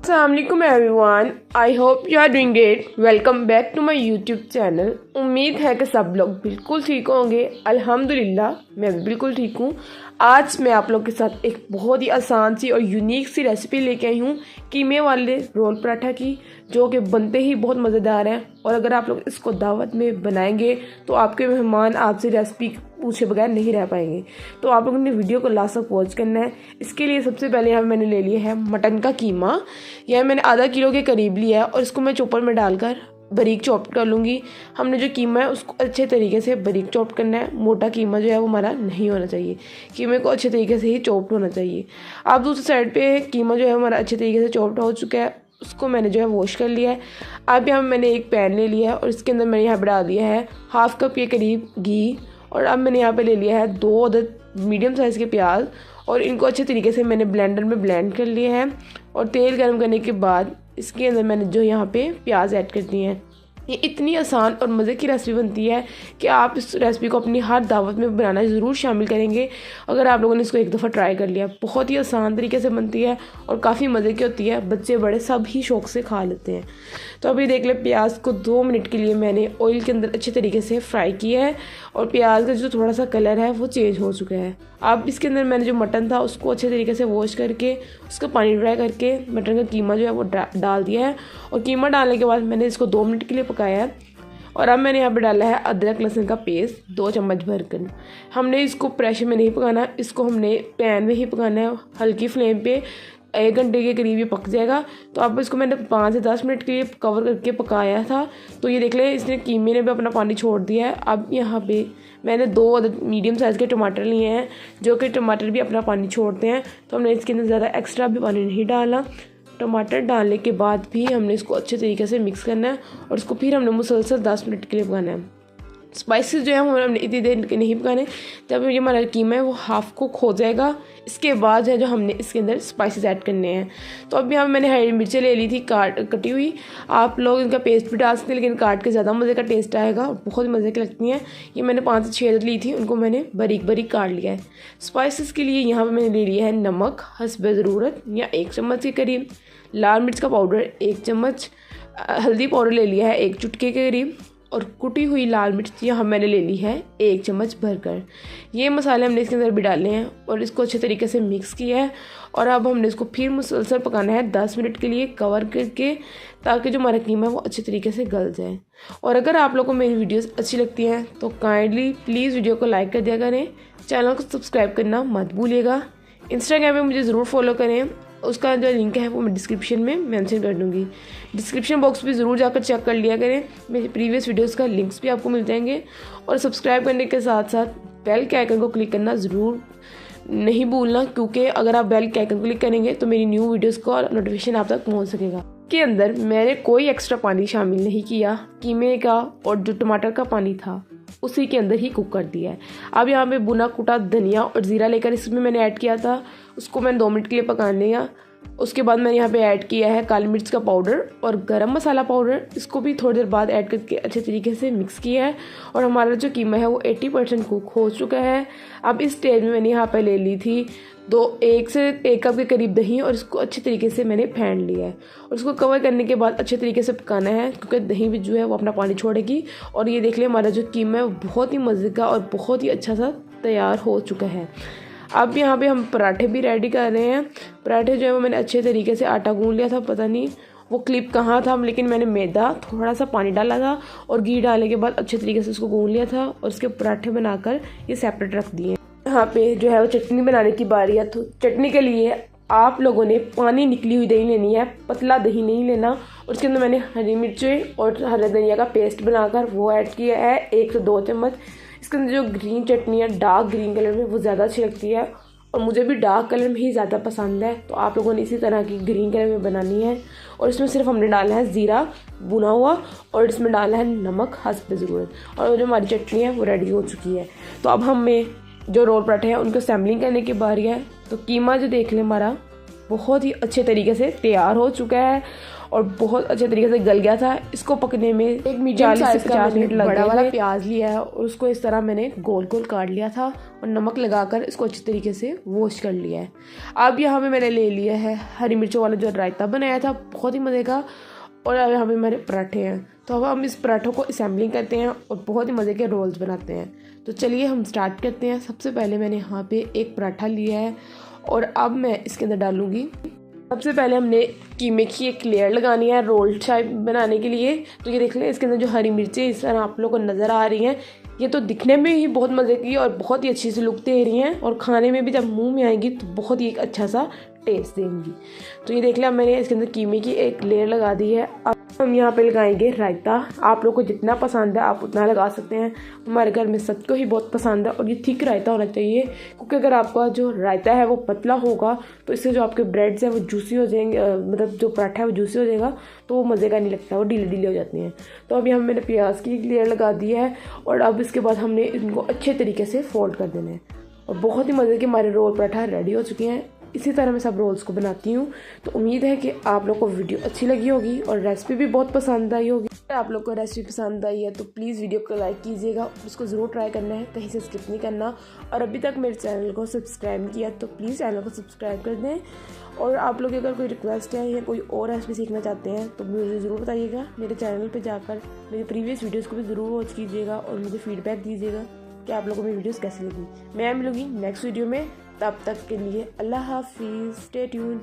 Assalamualaikum everyone. I hope you are doing great. Welcome back to my YouTube channel. उम्मीद है कि सब लोग बिल्कुल ठीक होंगे। अल्हम्दुलिल्लाह मैं भी बिल्कुल ठीक हूँ। आज मैं आप लोग के साथ एक बहुत ही आसान सी और यूनिक सी रेसिपी लेके आई हूँ कीमे वाले रोल पराठा की, जो कि बनते ही बहुत मज़ेदार हैं। और अगर आप लोग इसको दावत में बनाएंगे तो आपके मेहमान आपसे रेसिपी पूछे बगैर नहीं रह पाएंगे। तो आप लोगों ने वीडियो को लास्ट तक वॉच करना है। इसके लिए सबसे पहले यहाँ मैंने ले लिया है मटन का कीमा। यह मैंने आधा किलो के करीब लिया है और इसको मैं चॉपर में डालकर बारीक चॉप कर लूँगी। हमने जो कीमा है उसको अच्छे तरीके से बारीक चॉप करना है। मोटा कीमा जो है वो हमारा नहीं होना चाहिए। कीमे को अच्छे तरीके से ही चॉप्ड होना चाहिए। आप दूसरी साइड पे कीमा जो है हमारा अच्छे तरीके से चॉप्ड हो चुका है, उसको मैंने जो है वॉश कर लिया है। अब यहाँ मैंने एक पैन ले लिया है और इसके अंदर मैंने यहाँ पर डाल दिया है हाफ़ कप के करीब घी। और अब मैंने यहाँ पे ले लिया है 2 अदद मीडियम साइज़ के प्याज और इनको अच्छे तरीके से मैंने ब्लेंडर में ब्लेंड कर लिया है। और तेल गर्म करने के बाद इसके अंदर मैंने जो यहाँ पे प्याज ऐड कर दिए हैं। ये इतनी आसान और मज़े की रेसिपी बनती है कि आप इस रेसिपी को अपनी हर दावत में बनाना ज़रूर शामिल करेंगे अगर आप लोगों ने इसको एक दफ़ा ट्राई कर लिया। बहुत ही आसान तरीके से बनती है और काफ़ी मज़े की होती है। बच्चे बड़े सब ही शौक़ से खा लेते हैं। तो अभी देख ले, प्याज को 2 मिनट के लिए मैंने ऑयल के अंदर अच्छे तरीके से फ्राई किया है और प्याज का जो थोड़ा सा कलर है वो चेंज हो चुका है। अब इसके अंदर मैंने जो मटन था उसको अच्छे तरीके से वॉश करके उसका पानी ड्राई करके मटन का कीमा जो है वो डाल दिया है। और कीमा डालने के बाद मैंने इसको 2 मिनट के लिए पकाया है। और अब मैंने यहाँ पे डाला है अदरक लहसुन का पेस्ट 2 चम्मच भरकर। हमने इसको प्रेशर में नहीं पकाना, इसको हमने पैन में ही पकाना है हल्की फ्लेम पे। 1 घंटे के करीब ये पक जाएगा। तो अब इसको मैंने 5 से 10 मिनट के लिए कवर करके पकाया था। तो ये देख लें, इसने कीमे ने भी अपना पानी छोड़ दिया है। अब यहाँ पे मैंने 2 अदद मीडियम साइज़ के टमाटर लिए हैं, जो कि टमाटर भी अपना पानी छोड़ते हैं। तो हमने इसके अंदर ज़्यादा एक्स्ट्रा भी पानी नहीं डालना। टमाटर डालने के बाद भी हमने इसको अच्छे तरीके से मिक्स करना है और इसको फिर हमने मुसलसल 10 मिनट के लिए पकाना है। स्पाइसेस जो है हमने इतनी देर के नहीं पकाने। जब ये हमारा कीमा है वो हाफ़ कुक हो जाएगा, इसके बाद है जो हमने इसके अंदर स्पाइसेस ऐड करने हैं। तो अब यहाँ मैंने हरी मिर्चें ले ली थी कटी हुई। आप लोग इनका पेस्ट भी डाल सकते हैं, लेकिन काट के ज़्यादा मज़े का टेस्ट आएगा और बहुत मज़े की लगती हैं। ये मैंने 5 से 6 ली थी, उनको मैंने बारीक बारीक काट लिया है। स्पाइसेस के लिए यहाँ पर मैंने ले लिया है नमक हस्बे ज़रूरत या 1 चम्मच के करीब, लाल मिर्च का पाउडर 1 चम्मच, हल्दी पाउडर ले लिया है 1 चुटकी के करीब, और कुटी हुई लाल मिर्च यहाँ मैंने ले ली है 1 चम्मच भरकर। ये मसाले हमने इसके अंदर भी डाले हैं और इसको अच्छे तरीके से मिक्स किया है। और अब हमने इसको फिर मुसलसल पकाना है 10 मिनट के लिए कवर करके, ताकि जो हमारा कीमा है वो अच्छे तरीके से गल जाए। और अगर आप लोगों को मेरी वीडियोस अच्छी लगती हैं तो काइंडली प्लीज़ वीडियो को लाइक कर दिया करें, चैनल को सब्सक्राइब करना मत भूलिएगा। इंस्टाग्राम पर मुझे ज़रूर फॉलो करें, उसका जो लिंक है वो मैं डिस्क्रिप्शन में मेंशन कर दूँगी। डिस्क्रिप्शन बॉक्स भी ज़रूर जाकर चेक कर लिया करें, मेरे प्रीवियस वीडियोस का लिंक्स भी आपको मिल जाएंगे। और सब्सक्राइब करने के साथ साथ बेल के आइकन को क्लिक करना ज़रूर नहीं भूलना, क्योंकि अगर आप बेल के आइकन क्लिक करेंगे तो मेरी न्यू वीडियोस का नोटिफिकेशन आप तक पहुँच सकेगा। के अंदर मैंने कोई एक्स्ट्रा पानी शामिल नहीं किया, कीमे का और जो टमाटर का पानी था उसी के अंदर ही कुक कर दिया है। अब यहाँ पे भुना कुटा धनिया और ज़ीरा लेकर इसमें मैंने ऐड किया था, उसको मैंने 2 मिनट के लिए पकाने दिया। उसके बाद मैंने यहाँ पे ऐड किया है काली मिर्च का पाउडर और गरम मसाला पाउडर, इसको भी थोड़ी देर बाद ऐड करके अच्छे तरीके से मिक्स किया है। और हमारा जो कीमा है वो 80% कुक हो चुका है। अब इस स्टेज में मैंने यहाँ पे ले ली थी 1 से 1 कप के करीब दही और इसको अच्छे तरीके से मैंने फेंट लिया है। और इसको कवर करने के बाद अच्छे तरीके से पकाना है, क्योंकि दही भी जो है वो अपना पानी छोड़ेगी। और ये देख लें, हमारा जो कीमा है वो बहुत ही मज़े का और बहुत ही अच्छा सा तैयार हो चुका है। अब यहाँ पे हम पराठे भी रेडी कर रहे हैं। पराठे जो है वो मैंने अच्छे तरीके से आटा गूंद लिया था, पता नहीं वो क्लिप कहाँ था, लेकिन मैंने मैदा थोड़ा सा पानी डाला था और घी डालने के बाद अच्छे तरीके से उसको गूंद लिया था और उसके पराठे बनाकर ये सेपरेट रख दिए। यहाँ पे जो है वो चटनी बनाने की बारी है। तो चटनी के लिए आप लोगों ने पानी निकली हुई दही लेनी है, पतला दही नहीं लेना। और उसके अंदर मैंने हरी मिर्चें और हरा धनिया का पेस्ट बनाकर वो ऐड किया है 1 से 2 चम्मच। इसके अंदर जो ग्रीन चटनी है डार्क ग्रीन कलर में वो ज़्यादा अच्छी लगती है और मुझे भी डार्क कलर में ही ज़्यादा पसंद है। तो आप लोगों ने इसी तरह की ग्रीन कलर में बनानी है। और इसमें सिर्फ हमने डाला है ज़ीरा भुना हुआ और इसमें डाला है नमक हस्बे ज़रूरत। और जो हमारी चटनी है वो रेडी हो चुकी है। तो अब हमें जो रोल पराठे हैं उनको असेंबलिंग करने की बारी है। तो कीमा जो देख लें हमारा बहुत ही अच्छे तरीके से तैयार हो चुका है और बहुत अच्छे तरीके से गल गया था। इसको पकने में एक मीडियम साइज का मैंने बड़ा वाला प्याज लिया है और उसको इस तरह मैंने गोल गोल काट लिया था और नमक लगाकर इसको अच्छी तरीके से वॉश कर लिया है। अब यहाँ पे मैंने ले लिया है हरी मिर्चों वाला जो रायता बनाया था, बहुत ही मज़े का। और अब यहाँ पे मेरे पराठे हैं, तो अब हम इस पराठों को असेंबलिंग करते हैं और बहुत ही मज़े के रोल्स बनाते हैं। तो चलिए हम स्टार्ट करते हैं। सबसे पहले मैंने यहाँ पे एक पराठा लिया है और अब मैं इसके अंदर डालूँगी। सबसे पहले हमने कीमे की एक लेयर लगानी है रोल टाइप बनाने के लिए। तो ये देख लें, इसके अंदर जो हरी मिर्चें इस तरह आप लोग को नज़र आ रही हैं, ये तो दिखने में ही बहुत मज़े की और बहुत ही अच्छी सी लुक दे रही हैं और खाने में भी जब मुंह में आएंगी तो बहुत ही एक अच्छा सा टेस्ट देंगी। तो ये देख लिया मैंने इसके अंदर कीमे की एक लेयर लगा दी है। अब हम यहाँ पे लगाएंगे रायता। आप लोग को जितना पसंद है आप उतना लगा सकते हैं। हमारे घर में सबको ही बहुत पसंद है और ये थिक रायता होना चाहिए, क्योंकि अगर आपका जो रायता है वो पतला होगा तो इससे जो आपके ब्रेड्स हैं वो जूसी हो जाएंगे, मतलब जो पराठा है वो जूसी हो जाएगा तो वो मज़े का नहीं लगता, वो ढीले ढीले हो जाती हैं। तो अभी हम मैंने प्याज की एक लेयर लगा दी है और अब इसके बाद हमने इनको अच्छे तरीके से फोल्ड कर देना है और बहुत ही मज़े के हमारे रोल पराठा रेडी हो चुके हैं। इसी तरह मैं सब रोल्स को बनाती हूँ। तो उम्मीद है कि आप लोग को वीडियो अच्छी लगी होगी और रेसिपी भी बहुत पसंद आई होगी। अगर आप लोग को रेसिपी पसंद आई है तो प्लीज़ वीडियो को लाइक कीजिएगा, उसको ज़रूर ट्राई करना है, कहीं से स्किप नहीं करना। और अभी तक मेरे चैनल को सब्सक्राइब नहीं किया तो प्लीज़ चैनल को सब्सक्राइब कर दें। और आप लोग अगर कोई रिक्वेस्ट है या कोई और रेसिपी सीखना चाहते हैं तो मुझे ज़रूर बताइएगा। मेरे चैनल पर जाकर मेरे प्रीवियस वीडियोज़ को भी ज़रूर वॉच कीजिएगा और मुझे फीडबैक दीजिएगा कि आप लोगों को मेरी वीडियोस कैसी लगी। मैं मिलूंगी नेक्स्ट वीडियो में, तब तक के लिए अल्लाह हाफिज़, स्टे ट्यून्ड।